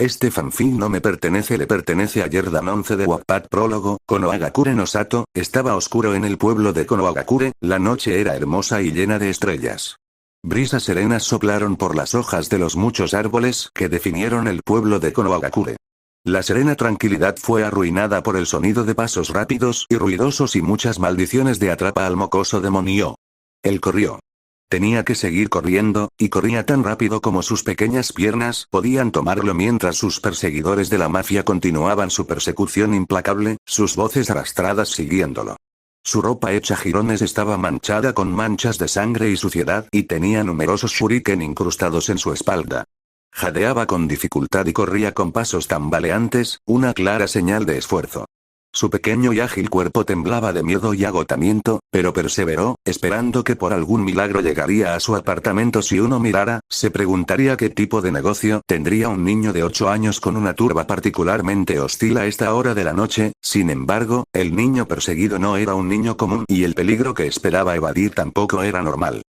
Este fanfic no me pertenece, le pertenece a Yerdan 11 de Wattpad. Prólogo. Konohagakure no Sato, estaba oscuro en el pueblo de Konohagakure, la noche era hermosa y llena de estrellas. Brisas serenas soplaron por las hojas de los muchos árboles que definieron el pueblo de Konohagakure. La serena tranquilidad fue arruinada por el sonido de pasos rápidos y ruidosos y muchas maldiciones de atrapa al mocoso demonio. Él corrió. Tenía que seguir corriendo, y corría tan rápido como sus pequeñas piernas podían tomarlo mientras sus perseguidores de la mafia continuaban su persecución implacable, sus voces arrastradas siguiéndolo. Su ropa hecha jirones estaba manchada con manchas de sangre y suciedad, y tenía numerosos shuriken incrustados en su espalda. Jadeaba con dificultad y corría con pasos tambaleantes, una clara señal de esfuerzo. Su pequeño y ágil cuerpo temblaba de miedo y agotamiento, pero perseveró, esperando que por algún milagro llegaría a su apartamento. Si uno mirara, se preguntaría qué tipo de negocio tendría un niño de 8 años con una turba particularmente hostil a esta hora de la noche. Sin embargo, el niño perseguido no era un niño común y el peligro que esperaba evadir tampoco era normal.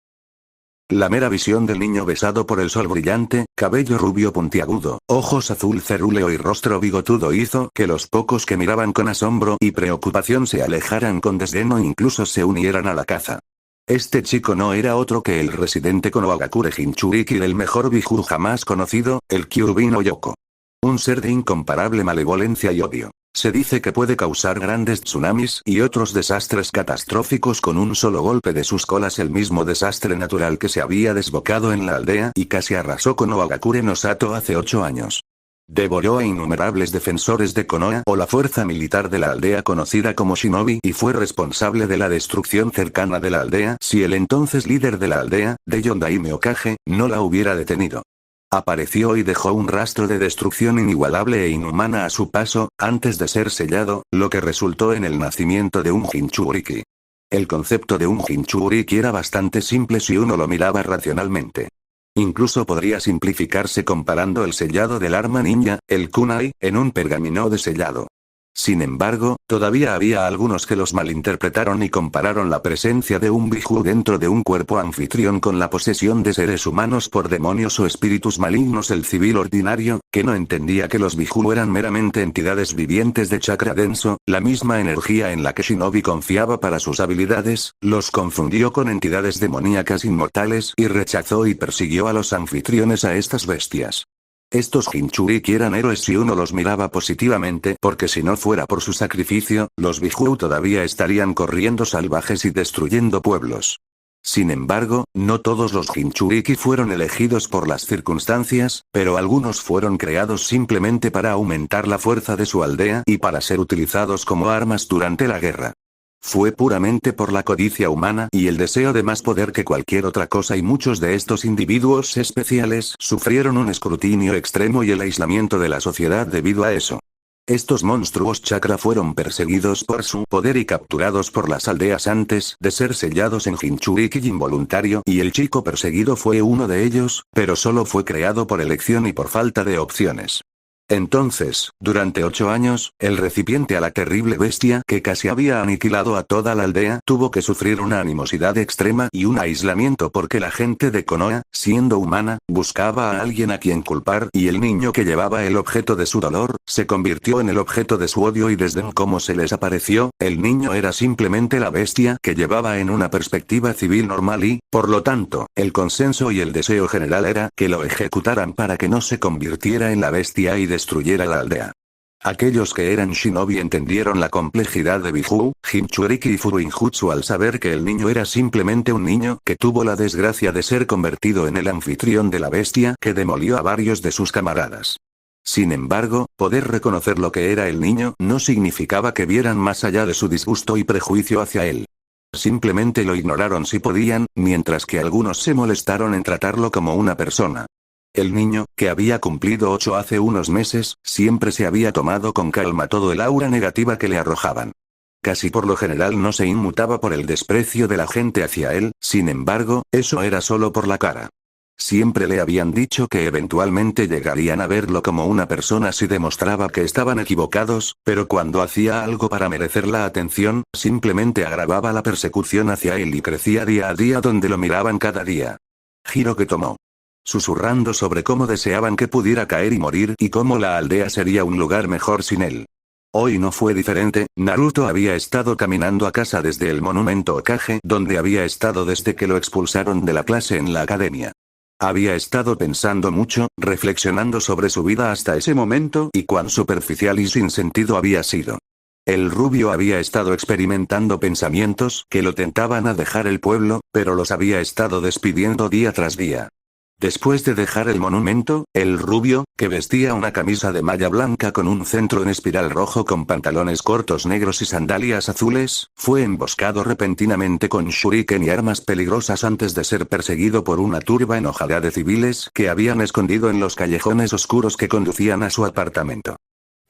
La mera visión del niño besado por el sol brillante, cabello rubio puntiagudo, ojos azul cerúleo y rostro bigotudo hizo que los pocos que miraban con asombro y preocupación se alejaran con desdén o incluso se unieran a la caza. Este chico no era otro que el residente Konohagakure Jinchuriki del mejor Biju jamás conocido, el Kyuubi no Yoko. Un ser de incomparable malevolencia y odio. Se dice que puede causar grandes tsunamis y otros desastres catastróficos con un solo golpe de sus colas, el mismo desastre natural que se había desbocado en la aldea y casi arrasó Konohagakure no Sato hace 8 años. Devoró a innumerables defensores de Konoha o la fuerza militar de la aldea conocida como Shinobi y fue responsable de la destrucción cercana de la aldea si el entonces líder de la aldea, Deyon Daime Okage, no la hubiera detenido. Apareció y dejó un rastro de destrucción inigualable e inhumana a su paso, antes de ser sellado, lo que resultó en el nacimiento de un Jinchuriki. El concepto de un Jinchuriki era bastante simple si uno lo miraba racionalmente. Incluso podría simplificarse comparando el sellado del arma ninja, el kunai, en un pergamino de sellado. Sin embargo, todavía había algunos que los malinterpretaron y compararon la presencia de un Biju dentro de un cuerpo anfitrión con la posesión de seres humanos por demonios o espíritus malignos. El civil ordinario, que no entendía que los Biju eran meramente entidades vivientes de chakra denso, la misma energía en la que Shinobi confiaba para sus habilidades, los confundió con entidades demoníacas inmortales y rechazó y persiguió a los anfitriones a estas bestias. Estos Jinchuriki eran héroes si uno los miraba positivamente, porque si no fuera por su sacrificio, los Biju todavía estarían corriendo salvajes y destruyendo pueblos. Sin embargo, no todos los Jinchuriki fueron elegidos por las circunstancias, pero algunos fueron creados simplemente para aumentar la fuerza de su aldea y para ser utilizados como armas durante la guerra. Fue puramente por la codicia humana y el deseo de más poder que cualquier otra cosa, y muchos de estos individuos especiales sufrieron un escrutinio extremo y el aislamiento de la sociedad debido a eso. Estos monstruos chakra fueron perseguidos por su poder y capturados por las aldeas antes de ser sellados en Jinchuriki involuntario, y el chico perseguido fue uno de ellos, pero solo fue creado por elección y por falta de opciones. Entonces, durante 8 años, el recipiente a la terrible bestia que casi había aniquilado a toda la aldea tuvo que sufrir una animosidad extrema y un aislamiento porque la gente de Konoha, siendo humana, buscaba a alguien a quien culpar, y el niño que llevaba el objeto de su dolor, se convirtió en el objeto de su odio y desdén. Como se les apareció, el niño era simplemente la bestia que llevaba en una perspectiva civil normal y, por lo tanto, el consenso y el deseo general era que lo ejecutaran para que no se convirtiera en la bestia y destruyera la aldea. Aquellos que eran shinobi entendieron la complejidad de Biju, Jinchuriki y Furuinjutsu al saber que el niño era simplemente un niño que tuvo la desgracia de ser convertido en el anfitrión de la bestia que demolió a varios de sus camaradas. Sin embargo, poder reconocer lo que era el niño no significaba que vieran más allá de su disgusto y prejuicio hacia él. Simplemente lo ignoraron si podían, mientras que algunos se molestaron en tratarlo como una persona. El niño, que había cumplido 8 hace unos meses, siempre se había tomado con calma todo el aura negativa que le arrojaban. Casi por lo general no se inmutaba por el desprecio de la gente hacia él, sin embargo, eso era solo por la cara. Siempre le habían dicho que eventualmente llegarían a verlo como una persona si demostraba que estaban equivocados, pero cuando hacía algo para merecer la atención, simplemente agravaba la persecución hacia él y crecía día a día donde lo miraban cada día. Giro que tomó. susurrando sobre cómo deseaban que pudiera caer y morir y cómo la aldea sería un lugar mejor sin él. Hoy no fue diferente. Naruto había estado caminando a casa desde el monumento Hokage, donde había estado desde que lo expulsaron de la clase en la academia. Había estado pensando mucho, reflexionando sobre su vida hasta ese momento y cuán superficial y sin sentido había sido. El rubio había estado experimentando pensamientos que lo tentaban a dejar el pueblo, pero los había estado despidiendo día tras día. Después de dejar el monumento, el rubio, que vestía una camisa de malla blanca con un centro en espiral rojo con pantalones cortos negros y sandalias azules, fue emboscado repentinamente con shuriken y armas peligrosas antes de ser perseguido por una turba enojada de civiles que habían escondido en los callejones oscuros que conducían a su apartamento.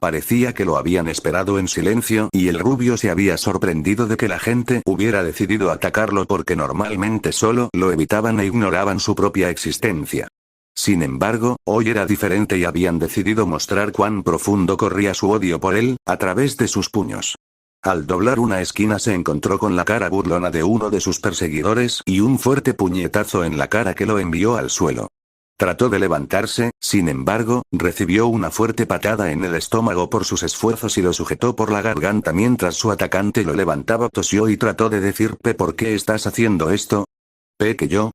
Parecía que lo habían esperado en silencio y el rubio se había sorprendido de que la gente hubiera decidido atacarlo porque normalmente solo lo evitaban e ignoraban su propia existencia. Sin embargo, hoy era diferente y habían decidido mostrar cuán profundo corría su odio por él, a través de sus puños. Al doblar una esquina se encontró con la cara burlona de uno de sus perseguidores y un fuerte puñetazo en la cara que lo envió al suelo. Trató de levantarse, sin embargo, recibió una fuerte patada en el estómago por sus esfuerzos y lo sujetó por la garganta mientras su atacante lo levantaba. Tosió y trató de decir: ¿Por qué estás haciendo esto? Que yo,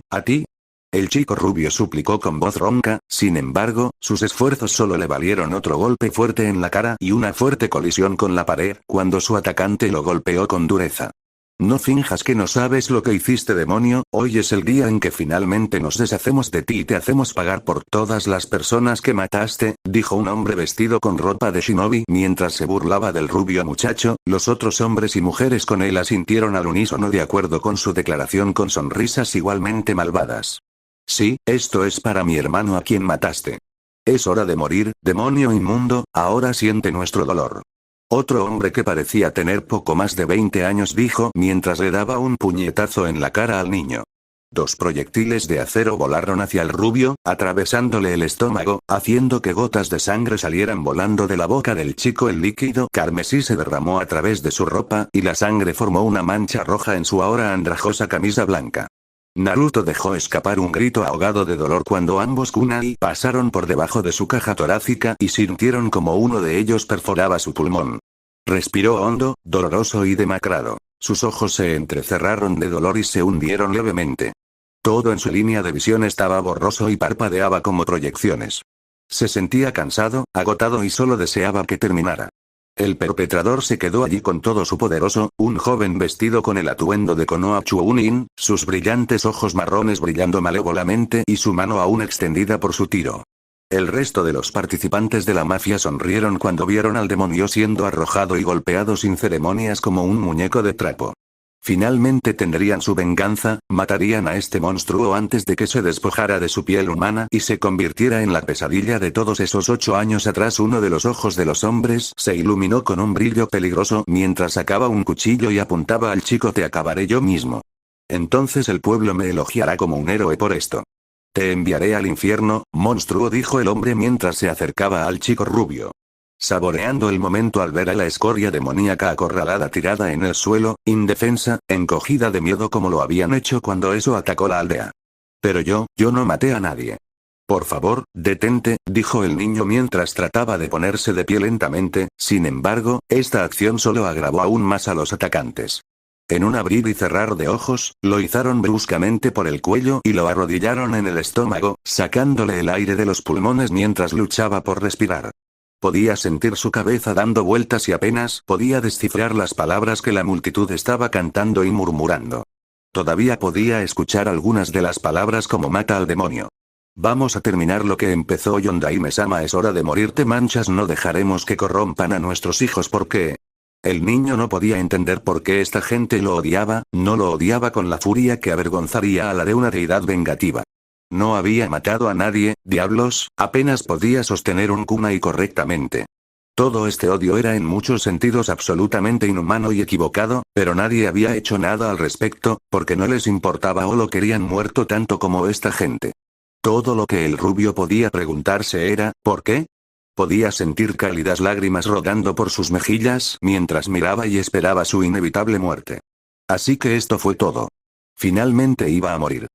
a ti. El chico rubio suplicó con voz ronca, sin embargo, sus esfuerzos solo le valieron otro golpe fuerte en la cara y una fuerte colisión con la pared, cuando su atacante lo golpeó con dureza. No finjas que no sabes lo que hiciste, demonio. Hoy es el día en que finalmente nos deshacemos de ti y te hacemos pagar por todas las personas que mataste, dijo un hombre vestido con ropa de shinobi mientras se burlaba del rubio muchacho. Los otros hombres y mujeres con él asintieron al unísono de acuerdo con su declaración con sonrisas igualmente malvadas. Sí, esto es para mi hermano a quien mataste. Es hora de morir, demonio inmundo, ahora siente nuestro dolor. Otro hombre que parecía tener poco más de 20 años dijo mientras le daba un puñetazo en la cara al niño. 2 proyectiles de acero volaron hacia el rubio, atravesándole el estómago, haciendo que gotas de sangre salieran volando de la boca del chico. El líquido carmesí se derramó a través de su ropa, y la sangre formó una mancha roja en su ahora andrajosa camisa blanca. Naruto dejó escapar un grito ahogado de dolor cuando ambos kunai pasaron por debajo de su caja torácica y sintieron como uno de ellos perforaba su pulmón. Respiró hondo, doloroso y demacrado. Sus ojos se entrecerraron de dolor y se hundieron levemente. Todo en su línea de visión estaba borroso y parpadeaba como proyecciones. Se sentía cansado, agotado y solo deseaba que terminara. El perpetrador se quedó allí con todo su poderoso, un joven vestido con el atuendo de Konoha Chunin, sus brillantes ojos marrones brillando malévolamente y su mano aún extendida por su tiro. El resto de los participantes de la mafia sonrieron cuando vieron al demonio siendo arrojado y golpeado sin ceremonias como un muñeco de trapo. Finalmente tendrían su venganza, matarían a este monstruo antes de que se despojara de su piel humana y se convirtiera en la pesadilla de todos esos 8 años atrás. Uno de los ojos de los hombres se iluminó con un brillo peligroso mientras sacaba un cuchillo y apuntaba al chico. Te acabaré yo mismo. Entonces el pueblo me elogiará como un héroe por esto. Te enviaré al infierno, monstruo, dijo el hombre mientras se acercaba al chico rubio. Saboreando el momento al ver a la escoria demoníaca acorralada tirada en el suelo, indefensa, encogida de miedo como lo habían hecho cuando eso atacó la aldea. Pero yo no maté a nadie. Por favor, detente, dijo el niño mientras trataba de ponerse de pie lentamente. Sin embargo, esta acción solo agravó aún más a los atacantes. En un abrir y cerrar de ojos, lo izaron bruscamente por el cuello y lo arrodillaron en el estómago, sacándole el aire de los pulmones mientras luchaba por respirar. Podía sentir su cabeza dando vueltas y apenas podía descifrar las palabras que la multitud estaba cantando y murmurando. Todavía podía escuchar algunas de las palabras como mata al demonio. Vamos a terminar lo que empezó Yondaime-sama, es hora de morir, te manchas, no dejaremos que corrompan a nuestros hijos. ¿Por qué? El niño no podía entender por qué esta gente lo odiaba, no lo odiaba con la furia que avergonzaría a la de una deidad vengativa. No había matado a nadie, diablos, apenas podía sostener un kunai correctamente. Todo este odio era en muchos sentidos absolutamente inhumano y equivocado, pero nadie había hecho nada al respecto, porque no les importaba o lo querían muerto tanto como esta gente. Todo lo que el rubio podía preguntarse era, ¿por qué? Podía sentir cálidas lágrimas rodando por sus mejillas mientras miraba y esperaba su inevitable muerte. Así que esto fue todo. Finalmente iba a morir.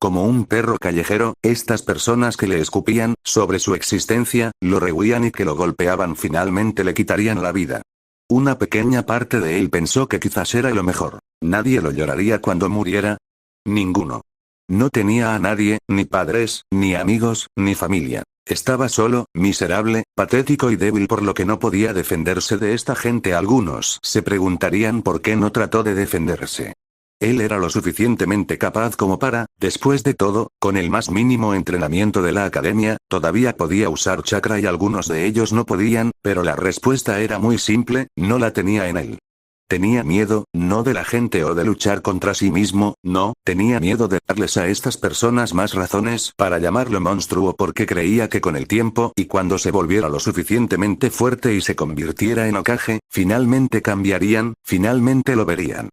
Como un perro callejero, estas personas que le escupían sobre su existencia, lo rehuían y que lo golpeaban finalmente le quitarían la vida. Una pequeña parte de él pensó que quizás era lo mejor. ¿Nadie lo lloraría cuando muriera? Ninguno. No tenía a nadie, ni padres, ni amigos, ni familia. Estaba solo, miserable, patético y débil por lo que no podía defenderse de esta gente. Algunos se preguntarían por qué no trató de defenderse. Él era lo suficientemente capaz como para, después de todo, con el más mínimo entrenamiento de la academia, todavía podía usar chakra y algunos de ellos no podían, pero la respuesta era muy simple, no la tenía en él. Tenía miedo, no de la gente o de luchar contra sí mismo, no, tenía miedo de darles a estas personas más razones para llamarlo monstruo porque creía que con el tiempo y cuando se volviera lo suficientemente fuerte y se convirtiera en Hokage, finalmente cambiarían, finalmente lo verían.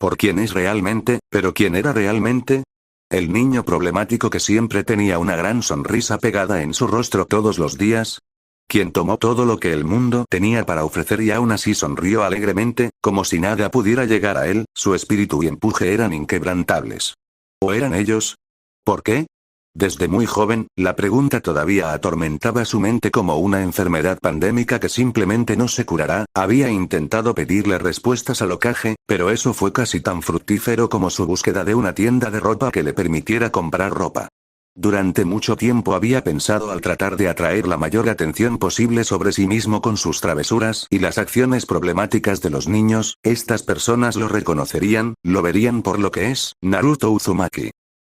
¿Por quién es realmente? ¿Pero quién era realmente? ¿El niño problemático que siempre tenía una gran sonrisa pegada en su rostro todos los días? ¿Quien tomó todo lo que el mundo tenía para ofrecer y aún así sonrió alegremente, como si nada pudiera llegar a él? Su espíritu y empuje eran inquebrantables. ¿O eran ellos? ¿Por qué? Desde muy joven, la pregunta todavía atormentaba su mente como una enfermedad pandémica que simplemente no se curará. Había intentado pedirle respuestas al Hokage, pero eso fue casi tan fructífero como su búsqueda de una tienda de ropa que le permitiera comprar ropa. Durante mucho tiempo había pensado al tratar de atraer la mayor atención posible sobre sí mismo con sus travesuras y las acciones problemáticas de los niños, estas personas lo reconocerían, lo verían por lo que es, Naruto Uzumaki.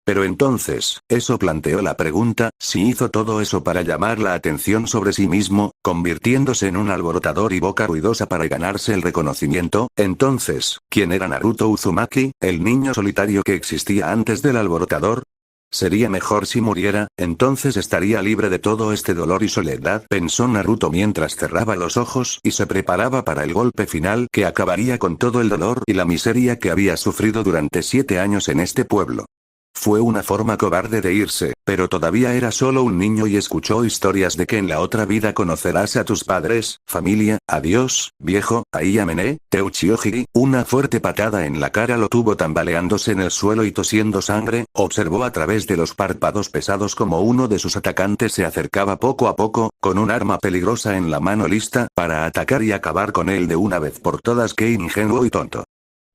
Pero entonces, eso planteó la pregunta, si hizo todo eso para llamar la atención sobre sí mismo, convirtiéndose en un alborotador y boca ruidosa para ganarse el reconocimiento, entonces, ¿quién era Naruto Uzumaki, el niño solitario que existía antes del alborotador? Sería mejor si muriera, entonces estaría libre de todo este dolor y soledad, pensó Naruto mientras cerraba los ojos y se preparaba para el golpe final que acabaría con todo el dolor y la miseria que había sufrido durante 7 años en este pueblo. Fue una forma cobarde de irse, pero todavía era solo un niño y escuchó historias de que en la otra vida conocerás a tus padres, familia, adiós, viejo, Aiamene, Teuchiojiri. Una fuerte patada en la cara lo tuvo tambaleándose en el suelo y tosiendo sangre, observó a través de los párpados pesados como uno de sus atacantes se acercaba poco a poco, con un arma peligrosa en la mano lista para atacar y acabar con él de una vez por todas. Qué ingenuo y tonto.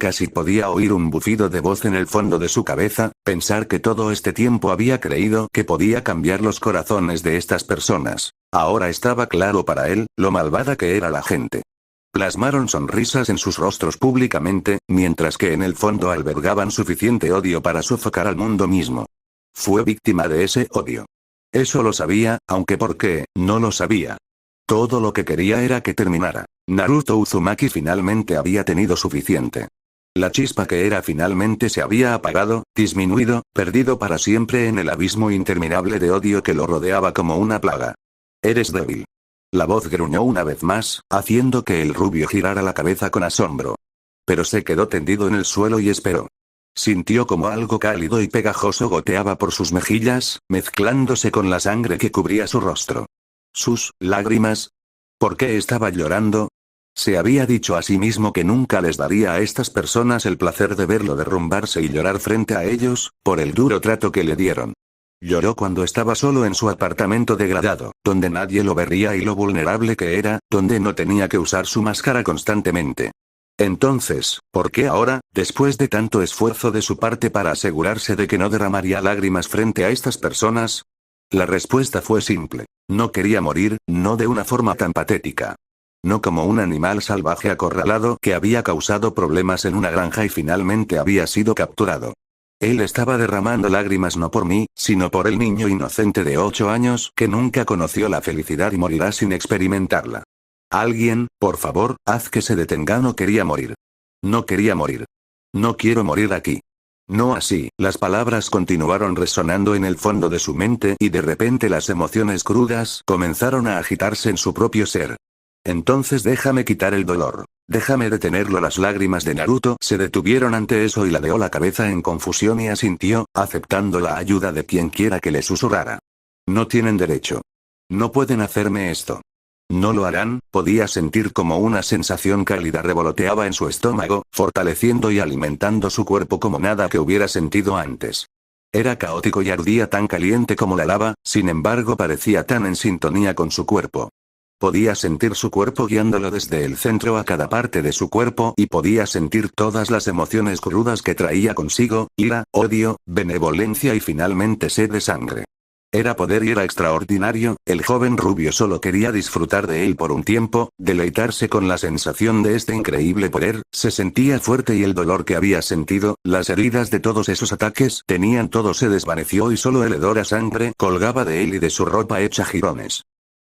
Casi podía oír un bufido de voz en el fondo de su cabeza, pensar que todo este tiempo había creído que podía cambiar los corazones de estas personas. Ahora estaba claro para él, lo malvada que era la gente. Plasmaron sonrisas en sus rostros públicamente, mientras que en el fondo albergaban suficiente odio para sofocar al mundo mismo. Fue víctima de ese odio. Eso lo sabía, aunque ¿por qué? No lo sabía. Todo lo que quería era que terminara. Naruto Uzumaki finalmente había tenido suficiente. La chispa que era finalmente se había apagado, disminuido, perdido para siempre en el abismo interminable de odio que lo rodeaba como una plaga. Eres débil. La voz gruñó una vez más, haciendo que el rubio girara la cabeza con asombro. Pero se quedó tendido en el suelo y esperó. Sintió como algo cálido y pegajoso goteaba por sus mejillas, mezclándose con la sangre que cubría su rostro. Sus lágrimas. ¿Por qué estaba llorando? Se había dicho a sí mismo que nunca les daría a estas personas el placer de verlo derrumbarse y llorar frente a ellos, por el duro trato que le dieron. Lloró cuando estaba solo en su apartamento degradado, donde nadie lo vería y lo vulnerable que era, donde no tenía que usar su máscara constantemente. Entonces, ¿por qué ahora, después de tanto esfuerzo de su parte para asegurarse de que no derramaría lágrimas frente a estas personas? La respuesta fue simple. No quería morir, no de una forma tan patética. No como un animal salvaje acorralado que había causado problemas en una granja y finalmente había sido capturado. Él estaba derramando lágrimas no por mí, sino por el niño inocente de 8 años que nunca conoció la felicidad y morirá sin experimentarla. Alguien, por favor, haz que se detenga. No quería morir. No quería morir. No quiero morir aquí. No así, las palabras continuaron resonando en el fondo de su mente y de repente las emociones crudas comenzaron a agitarse en su propio ser. Entonces déjame quitar el dolor. Déjame detenerlo. Las lágrimas de Naruto se detuvieron ante eso y ladeó la cabeza en confusión y asintió, aceptando la ayuda de quien quiera que le susurrara. No tienen derecho. No pueden hacerme esto. No lo harán. Podía sentir como una sensación cálida revoloteaba en su estómago, fortaleciendo y alimentando su cuerpo como nada que hubiera sentido antes. Era caótico y ardía tan caliente como la lava, sin embargo parecía tan en sintonía con su cuerpo. Podía sentir su cuerpo guiándolo desde el centro a cada parte de su cuerpo y podía sentir todas las emociones crudas que traía consigo, ira, odio, benevolencia y finalmente sed de sangre. Era poder y era extraordinario, el joven rubio solo quería disfrutar de él por un tiempo, deleitarse con la sensación de este increíble poder, se sentía fuerte y el dolor que había sentido, las heridas de todos esos ataques, todo se desvaneció y solo el hedor a sangre colgaba de él y de su ropa hecha jirones.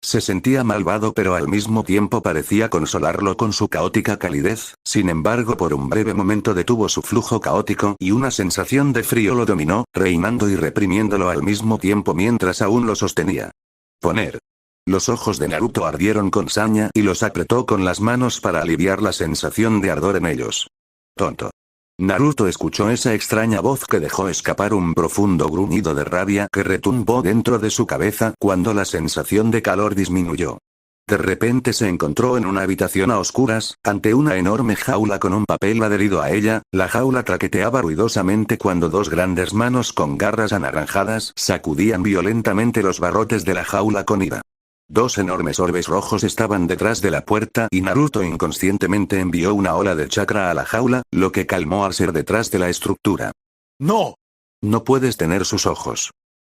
Se sentía malvado pero al mismo tiempo parecía consolarlo con su caótica calidez, sin embargo por un breve momento detuvo su flujo caótico y una sensación de frío lo dominó, reinando y reprimiéndolo al mismo tiempo mientras aún lo sostenía. Poner. Los ojos de Naruto ardieron con saña y los apretó con las manos para aliviar la sensación de ardor en ellos. Tonto. Naruto escuchó esa extraña voz que dejó escapar un profundo gruñido de rabia que retumbó dentro de su cabeza cuando la sensación de calor disminuyó. De repente se encontró en una habitación a oscuras, ante una enorme jaula con un papel adherido a ella, la jaula traqueteaba ruidosamente cuando dos grandes manos con garras anaranjadas sacudían violentamente los barrotes de la jaula con ira. Dos enormes orbes rojos estaban detrás de la puerta y Naruto inconscientemente envió una ola de chakra a la jaula, lo que calmó al ser detrás de la estructura. ¡No! No puedes tener sus ojos.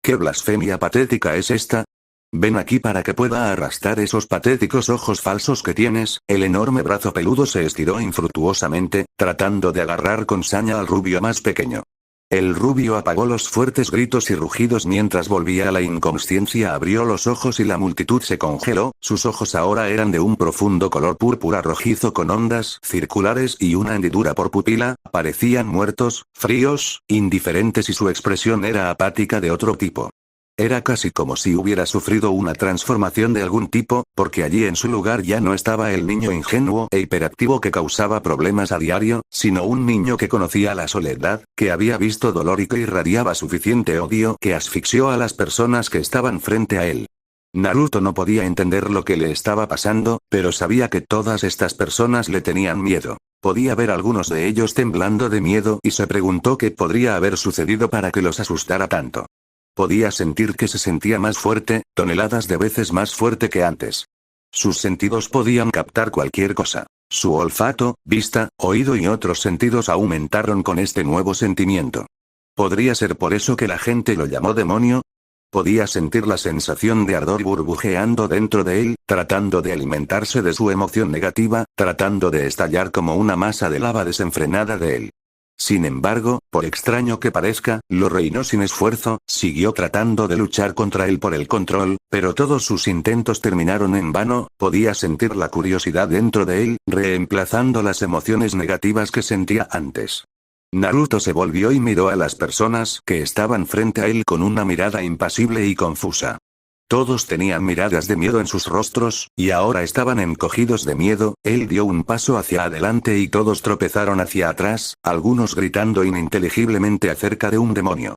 ¿Qué blasfemia patética es esta? Ven aquí para que pueda arrastrar esos patéticos ojos falsos que tienes. El enorme brazo peludo se estiró infructuosamente, tratando de agarrar con saña al rubio más pequeño. El rubio apagó los fuertes gritos y rugidos mientras volvía a la inconsciencia, abrió los ojos y la multitud se congeló, sus ojos ahora eran de un profundo color púrpura rojizo con ondas circulares y una hendidura por pupila, parecían muertos, fríos, indiferentes y su expresión era apática de otro tipo. Era casi como si hubiera sufrido una transformación de algún tipo, porque allí en su lugar ya no estaba el niño ingenuo e hiperactivo que causaba problemas a diario, sino un niño que conocía la soledad, que había visto dolor y que irradiaba suficiente odio que asfixió a las personas que estaban frente a él. Naruto no podía entender lo que le estaba pasando, pero sabía que todas estas personas le tenían miedo. Podía ver a algunos de ellos temblando de miedo y se preguntó qué podría haber sucedido para que los asustara tanto. Podía sentir que se sentía más fuerte, toneladas de veces más fuerte que antes. Sus sentidos podían captar cualquier cosa. Su olfato, vista, oído y otros sentidos aumentaron con este nuevo sentimiento. ¿Podría ser por eso que la gente lo llamó demonio? Podía sentir la sensación de ardor burbujeando dentro de él, tratando de alimentarse de su emoción negativa, tratando de estallar como una masa de lava desenfrenada de él. Sin embargo, por extraño que parezca, lo reinó sin esfuerzo, siguió tratando de luchar contra él por el control, pero todos sus intentos terminaron en vano, podía sentir la curiosidad dentro de él, reemplazando las emociones negativas que sentía antes. Naruto se volvió y miró a las personas que estaban frente a él con una mirada impasible y confusa. Todos tenían miradas de miedo en sus rostros, y ahora estaban encogidos de miedo. Él dio un paso hacia adelante y todos tropezaron hacia atrás, algunos gritando ininteligiblemente acerca de un demonio.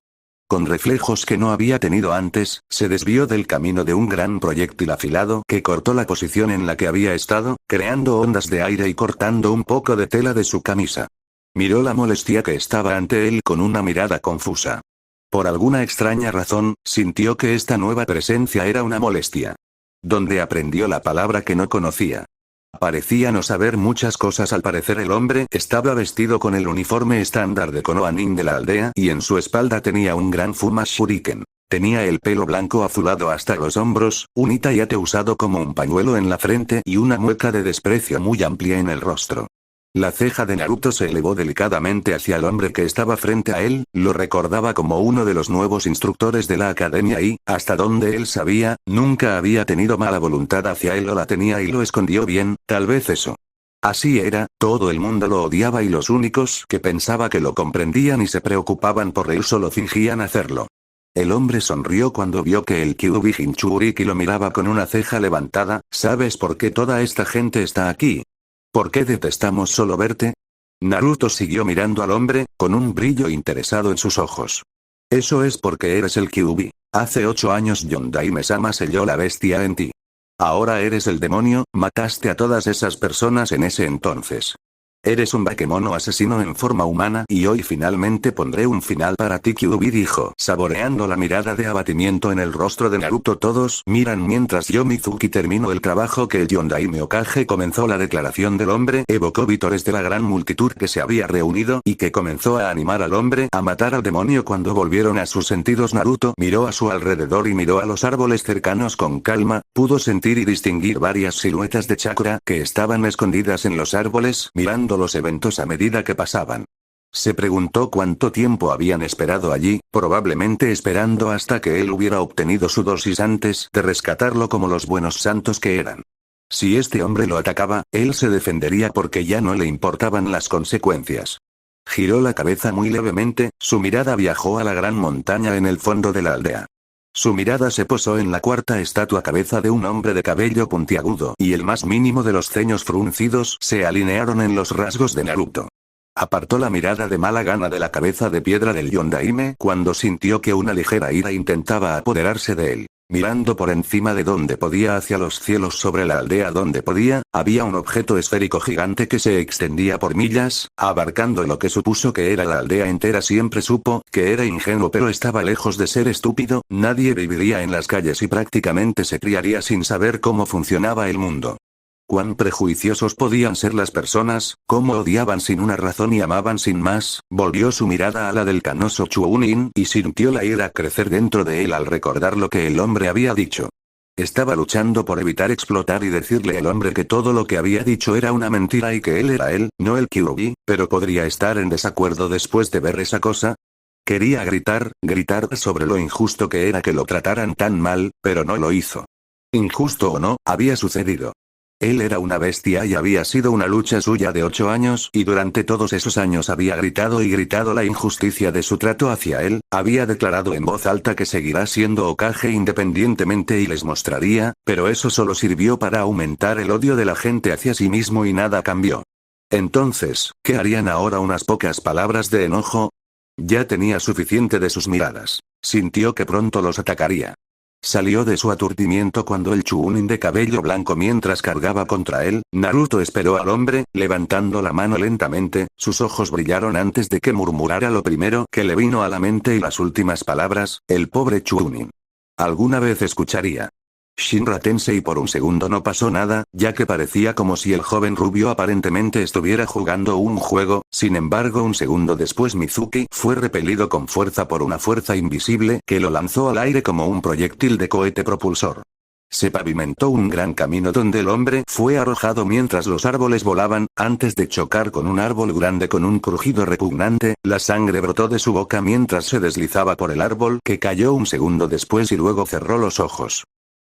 Con reflejos que no había tenido antes, se desvió del camino de un gran proyectil afilado que cortó la posición en la que había estado, creando ondas de aire y cortando un poco de tela de su camisa. Miró la molestia que estaba ante él con una mirada confusa. Por alguna extraña razón, sintió que esta nueva presencia era una molestia. Donde aprendió la palabra que no conocía. Parecía no saber muchas cosas. Al parecer el hombre estaba vestido con el uniforme estándar de Konoha-nin de la aldea y en su espalda tenía un gran Fuma Shuriken. Tenía el pelo blanco azulado hasta los hombros, un itayate usado como un pañuelo en la frente y una mueca de desprecio muy amplia en el rostro. La ceja de Naruto se elevó delicadamente hacia el hombre que estaba frente a él, lo recordaba como uno de los nuevos instructores de la academia y, hasta donde él sabía, nunca había tenido mala voluntad hacia él o la tenía y lo escondió bien, tal vez eso. Así era, todo el mundo lo odiaba y los únicos que pensaba que lo comprendían y se preocupaban por él solo fingían hacerlo. El hombre sonrió cuando vio que el Kyuubi Jinchuriki lo miraba con una ceja levantada. ¿Sabes por qué toda esta gente está aquí? ¿Por qué detestamos solo verte? Naruto siguió mirando al hombre, con un brillo interesado en sus ojos. Eso es porque eres el Kyuubi. Hace 8 años Yondaime-sama selló la bestia en ti. Ahora eres el demonio, mataste a todas esas personas en ese entonces. Eres un bakemono asesino en forma humana y hoy finalmente pondré un final para ti, Kyuubi dijo, saboreando la mirada de abatimiento en el rostro de Naruto. Todos miran mientras yo Mizuki termino el trabajo que el Yondaime Hokage comenzó. La declaración del hombre evocó vítores de la gran multitud que se había reunido y que comenzó a animar al hombre a matar al demonio. Cuando volvieron a sus sentidos, Naruto miró a su alrededor y miró a los árboles cercanos con calma, pudo sentir y distinguir varias siluetas de chakra que estaban escondidas en los árboles, mirando los eventos a medida que pasaban. Se preguntó cuánto tiempo habían esperado allí, probablemente esperando hasta que él hubiera obtenido su dosis antes de rescatarlo como los buenos santos que eran. Si este hombre lo atacaba, él se defendería porque ya no le importaban las consecuencias. Giró la cabeza muy levemente, su mirada viajó a la gran montaña en el fondo de la aldea. Su mirada se posó en la cuarta estatua cabeza de un hombre de cabello puntiagudo y el más mínimo de los ceños fruncidos se alinearon en los rasgos de Naruto. Apartó la mirada de mala gana de la cabeza de piedra del Yondaime cuando sintió que una ligera ira intentaba apoderarse de él. Mirando por encima de donde podía hacia los cielos sobre la aldea donde podía, había un objeto esférico gigante que se extendía por millas, abarcando lo que supuso que era la aldea entera. Siempre supo que era ingenuo, pero estaba lejos de ser estúpido. Nadie viviría en las calles y prácticamente se criaría sin saber cómo funcionaba el mundo. Cuán prejuiciosos podían ser las personas, cómo odiaban sin una razón y amaban sin más. Volvió su mirada a la del canoso Chunin y sintió la ira crecer dentro de él al recordar lo que el hombre había dicho. Estaba luchando por evitar explotar y decirle al hombre que todo lo que había dicho era una mentira y que él era él, no el Kyuubi, pero podría estar en desacuerdo después de ver esa cosa. Quería gritar sobre lo injusto que era que lo trataran tan mal, pero no lo hizo. Injusto o no, había sucedido. Él era una bestia y había sido una lucha suya de 8 años y durante todos esos años había gritado y gritado la injusticia de su trato hacia él, había declarado en voz alta que seguirá siendo Hokage independientemente y les mostraría, pero eso solo sirvió para aumentar el odio de la gente hacia sí mismo y nada cambió. Entonces, ¿qué harían ahora? Unas pocas palabras de enojo. Ya tenía suficiente de sus miradas. Sintió que pronto los atacaría. Salió de su aturdimiento cuando el Chunin de cabello blanco mientras cargaba contra él. Naruto esperó al hombre, levantando la mano lentamente, sus ojos brillaron antes de que murmurara lo primero que le vino a la mente y las últimas palabras, el pobre Chunin. Alguna vez escucharía. Shinra Tensei. Por un segundo no pasó nada, ya que parecía como si el joven rubio aparentemente estuviera jugando un juego. Sin embargo, un segundo después Mizuki fue repelido con fuerza por una fuerza invisible que lo lanzó al aire como un proyectil de cohete propulsor. Se pavimentó un gran camino donde el hombre fue arrojado mientras los árboles volaban, antes de chocar con un árbol grande con un crujido repugnante. La sangre brotó de su boca mientras se deslizaba por el árbol que cayó un segundo después y luego cerró los ojos,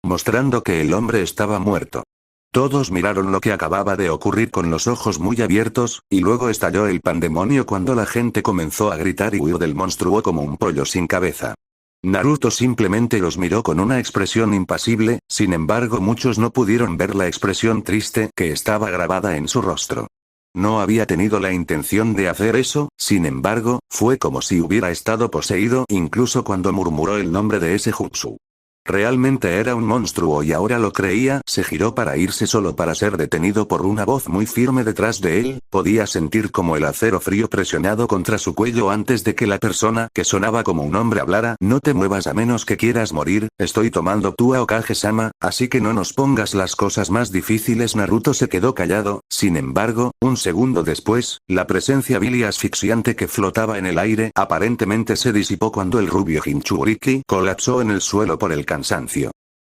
mostrando que el hombre estaba muerto. Todos miraron lo que acababa de ocurrir con los ojos muy abiertos, y luego estalló el pandemonio cuando la gente comenzó a gritar y huir del monstruo como un pollo sin cabeza. Naruto simplemente los miró con una expresión impasible, sin embargo muchos no pudieron ver la expresión triste que estaba grabada en su rostro. No había tenido la intención de hacer eso, sin embargo, fue como si hubiera estado poseído incluso cuando murmuró el nombre de ese jutsu. Realmente era un monstruo y ahora lo creía. Se giró para irse solo para ser detenido por una voz muy firme detrás de él. Podía sentir como el acero frío presionado contra su cuello antes de que la persona que sonaba como un hombre hablara. No te muevas a menos que quieras morir, estoy tomando tu Hokage-sama, así que no nos pongas las cosas más difíciles. Naruto se quedó callado, sin embargo, un segundo después, la presencia vil y asfixiante que flotaba en el aire aparentemente se disipó cuando el rubio Jinchuriki colapsó en el suelo por el cansancio.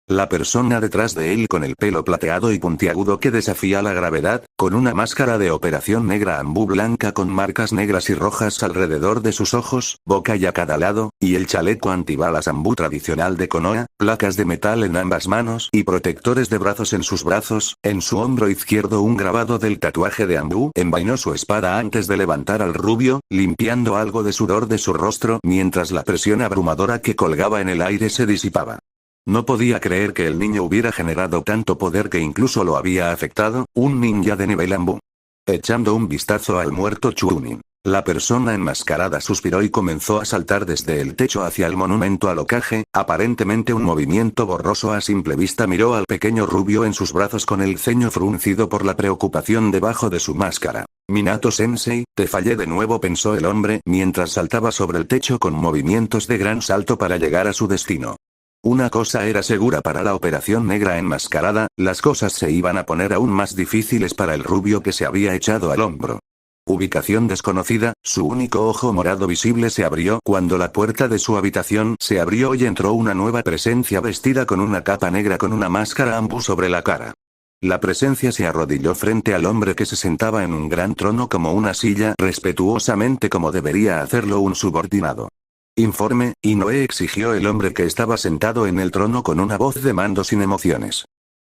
La persona detrás de él con el pelo plateado y puntiagudo que desafía la gravedad, con una máscara de operación negra ambú blanca con marcas negras y rojas alrededor de sus ojos, boca y a cada lado, y el chaleco antibalas ambú tradicional de Konoha, placas de metal en ambas manos y protectores de brazos en sus brazos. En su hombro izquierdo un grabado del tatuaje de ambú envainó su espada antes de levantar al rubio, limpiando algo de sudor de su rostro mientras la presión abrumadora que colgaba en el aire se disipaba. No podía creer que el niño hubiera generado tanto poder que incluso lo había afectado, un ninja de nivel ambú. Echando un vistazo al muerto Chunin, la persona enmascarada suspiró y comenzó a saltar desde el techo hacia el monumento al Hokage, aparentemente un movimiento borroso a simple vista. Miró al pequeño rubio en sus brazos con el ceño fruncido por la preocupación debajo de su máscara. Minato-sensei, te fallé de nuevo, pensó el hombre mientras saltaba sobre el techo con movimientos de gran salto para llegar a su destino. Una cosa era segura para la operación negra enmascarada, las cosas se iban a poner aún más difíciles para el rubio que se había echado al hombro. Ubicación desconocida, su único ojo morado visible se abrió cuando la puerta de su habitación se abrió y entró una nueva presencia vestida con una capa negra con una máscara ambú sobre la cara. La presencia se arrodilló frente al hombre que se sentaba en un gran trono como una silla respetuosamente como debería hacerlo un subordinado. Informe, Inoue, exigió el hombre que estaba sentado en el trono con una voz de mando sin emociones.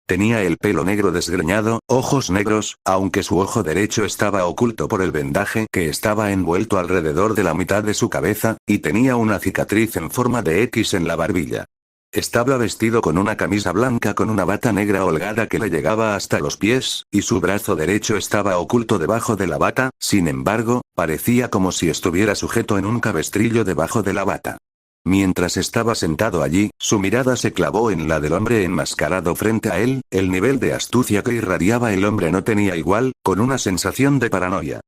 Tenía el pelo negro desgreñado, ojos negros, aunque su ojo derecho estaba oculto por el vendaje que estaba envuelto alrededor de la mitad de su cabeza, y tenía una cicatriz en forma de X en la barbilla. Estaba vestido con una camisa blanca con una bata negra holgada que le llegaba hasta los pies, y su brazo derecho estaba oculto debajo de la bata, sin embargo, parecía como si estuviera sujeto en un cabestrillo debajo de la bata. Mientras estaba sentado allí, su mirada se clavó en la del hombre enmascarado frente a él, el nivel de astucia que irradiaba el hombre no tenía igual, con una sensación de paranoia.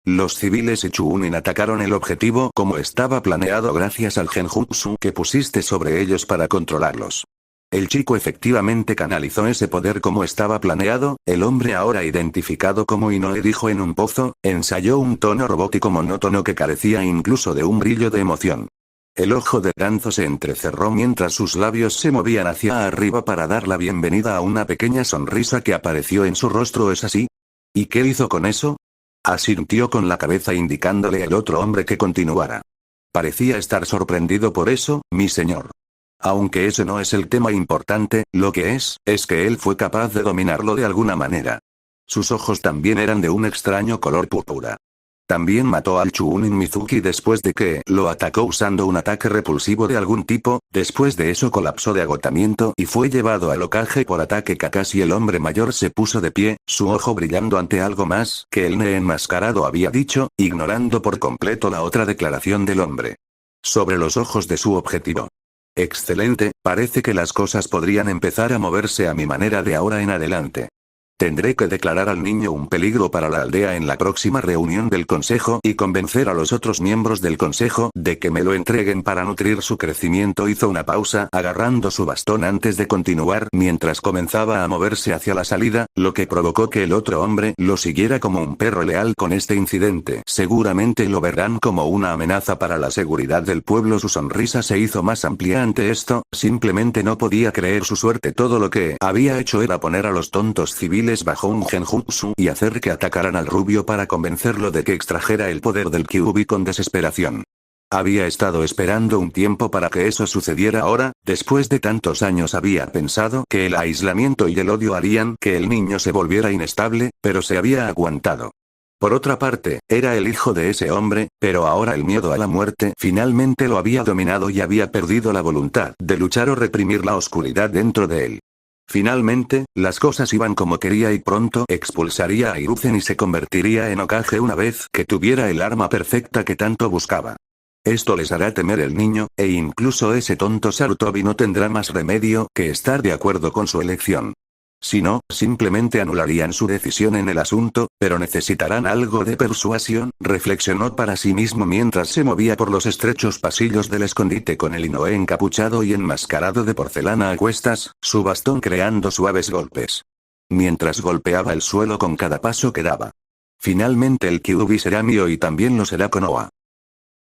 Los civiles y Chuunin atacaron el objetivo como estaba planeado gracias al genjutsu que pusiste sobre ellos para controlarlos. El chico efectivamente canalizó ese poder como estaba planeado, el hombre ahora identificado como Inoue dijo en un pozo, ensayó un tono robótico monótono que carecía incluso de un brillo de emoción. El ojo de Danzo se entrecerró mientras sus labios se movían hacia arriba para dar la bienvenida a una pequeña sonrisa que apareció en su rostro. ¿Es así? ¿Y qué hizo con eso? Asintió con la cabeza indicándole al otro hombre que continuara. Parecía estar sorprendido por eso, mi señor. Aunque ese no es el tema importante, lo que es que él fue capaz de dominarlo de alguna manera. Sus ojos también eran de un extraño color púrpura. También mató al Chuunin Mizuki después de que lo atacó usando un ataque repulsivo de algún tipo, después de eso colapsó de agotamiento y fue llevado al Hokage por ataque. Kakashi el hombre mayor se puso de pie, su ojo brillando ante algo más que el enmascarado había dicho, ignorando por completo la otra declaración del hombre. Sobre los ojos de su objetivo. Excelente, parece que las cosas podrían empezar a moverse a mi manera de ahora en adelante. Tendré que declarar al niño un peligro para la aldea en la próxima reunión del consejo y convencer a los otros miembros del consejo de que me lo entreguen para nutrir su crecimiento. Hizo una pausa agarrando su bastón antes de continuar mientras comenzaba a moverse hacia la salida, lo que provocó que el otro hombre lo siguiera como un perro leal. Con este incidente seguramente lo verán como una amenaza para la seguridad del pueblo. Su sonrisa se hizo más amplia ante esto, simplemente no podía creer su suerte. Todo lo que había hecho era poner a los tontos civiles bajo un genjutsu y hacer que atacaran al rubio para convencerlo de que extrajera el poder del Kyuubi con desesperación. Había estado esperando un tiempo para que eso sucediera ahora, después de tantos años había pensado que el aislamiento y el odio harían que el niño se volviera inestable, pero se había aguantado. Por otra parte, era el hijo de ese hombre, pero ahora el miedo a la muerte finalmente lo había dominado y había perdido la voluntad de luchar o reprimir la oscuridad dentro de él. Finalmente, las cosas iban como quería y pronto expulsaría a Hiruzen y se convertiría en Hokage una vez que tuviera el arma perfecta que tanto buscaba. Esto les hará temer el niño, e incluso ese tonto Sarutobi no tendrá más remedio que estar de acuerdo con su elección. Si no, simplemente anularían su decisión en el asunto, pero necesitarán algo de persuasión, reflexionó para sí mismo mientras se movía por los estrechos pasillos del escondite con el Inoue encapuchado y enmascarado de porcelana a cuestas, su bastón creando suaves golpes. Mientras golpeaba el suelo con cada paso que daba. Finalmente el Kyuubi será mío y también lo será Konoha.